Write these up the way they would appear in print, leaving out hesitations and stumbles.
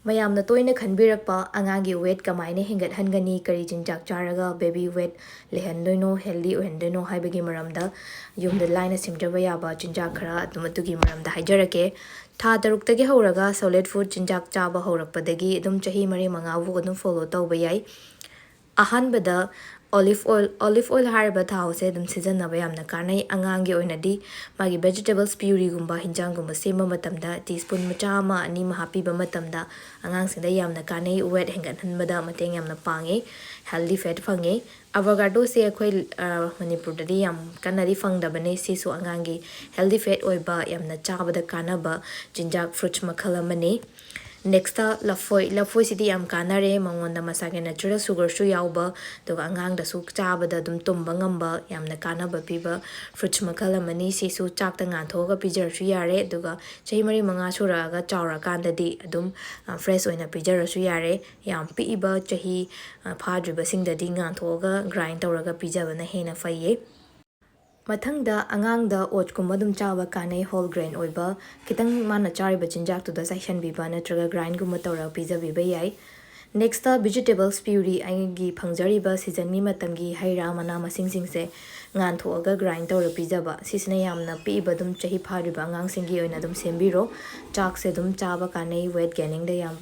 mayamna toina khanbirakpa angangi weight kamaina hengathangani kari chinjak charaga baby weight lehandoino healthy ohendoino haibagi maramda yumda laina simjaba yaba chinjak khara adumatugi maramda haijarake tha taruktagi horaga solid food chinjak chaba horakpadagi adum chahi mari mangavu adum follow tawba yai ahanbada olive oil harba thause dum season na bayamna karnai angangi oinadi magi vegetables puree gumba hinjang gumba sema matamda teaspoon macha ma ani ma happy ba matamda angang singda yamna karnai weight hengan hanbada mateng yamna pange healthy fat phange avocado se akhoi manipur dadi yam kanadi phangdabane se so angangi healthy fat oiba yamna chabada kanaba jinjak fruits makhala mane next lafoi sidi yam kanare mangonda masage natural sugar su yauba doga angang da su chabada dum tumba ngamba yamna kanaba piba fruits makhala mani si su chak ta ngan thoga pijar su yare doga chahi mari manga sura ga chawra kandadi adum fresh oina pijar su yare yam piba chahi phadriba singdadi ngan thoga grind tawraga pijabana hena faiye mathangda angangda oat kumba dum chawa kanai whole grain oiba kitang mana chariba chinjak tu da section biba natraga grind gumba tawra pizza biba yai next vegetables puree aingi phangjariba season mi matamgi haira mana masing singse ngan thoga grind tawra pizza ba sisna yamna piba dum chahi phariba angang singi oina dum sembiro chak se dum chawa kanai weight gaining da yam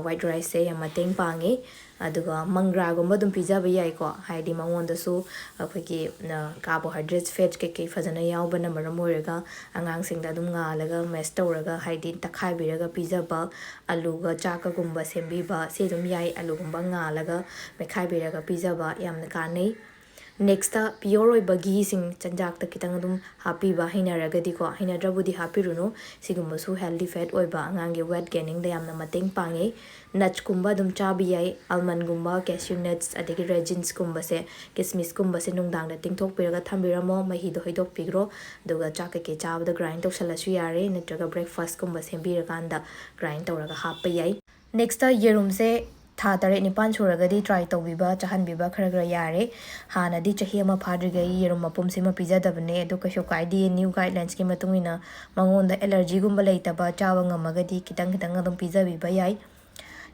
white rice se yam mateng pangi aduga mangra gumba dum pizza ba yai ko haidi mangonda su akhoi carbohydrates fats ke fazana yaubana maram oiraga angang singda dum ngalaga mash tawraga haidi takhai biraga pizza ba alu ga chaka gumba sembi ba se dum yai alu gumba ngalaga mekhai biraga pizza ba yamna kanai next pure oiba ghee sing chanjak ta kitang dum happy ba hinaragadi ko hinadrabudi happy runo sigumba su healthy fat oiba angangi weight gaining da yamna mateng pange nuts kumba dum chabi yai almond gumba cashew nuts adegi raisins kumba se kismis kumba se nungdang da tingthok piraga thambiramo mahi do hoidok pigro duga chak ke chabda grind toksala su yare natraga breakfast kumba sembiraganda grind tawraga happa yai next yerum se tha tare nipan suragadi try tawbiba chahanbiba khara yare hanadi chahi ama phadrigai yerum mapum sima pizza dabne edu kasho kaidi new guidelines ki matungina mangonda allergy gumba leitaba chawa ngamagadi kitang adum pizza biba yai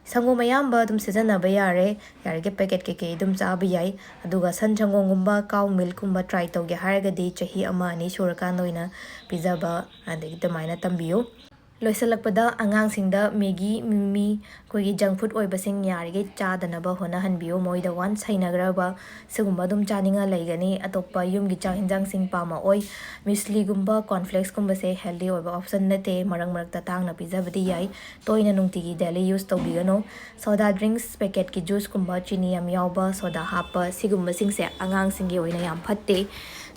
sango mayamba dum season ba yare yarege packet ke dum chabi yai aduga san changong gumba cow milk gumba try tawge haragadi chahi ama ani suraka noina pizza ba adegi tamaina tambiyo loisalakpada angang singda Maggi mimi kogi junk food oibasing yarige chadanaba hona hanbiyo moida once hainagraba sigumba dum chaninga laigani atokpa yumgi cha hinjang sing pama oi muesli gumba cornflakes gumba se healthy oiba option nate marang marakta tangna pizza badi yai toina nungtigi daily use tawbigano soda drinks packet ki juice gumba chini yam yauba soda hapa sigumba singse angang singi oina yam phatte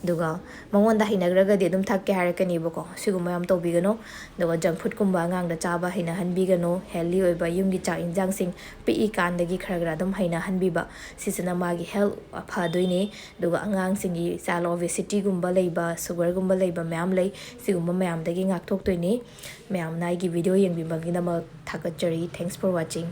duga mangonda hinagragadi dum thakke harakani bako sigumba yam tawbigano duga junk food kumba angang da chaba hina hanbigano healthy oiba yumgi cha injang sing pi kandagi kharagra dum haina hanbiba sisana magi health phadoine duga angang singi child obesity gumba leiba sugar gumba leiba mayam lei sigumba mayam dagi ngak thok toine mayam nai gi video yengbibagi nama thakachari thanks for watching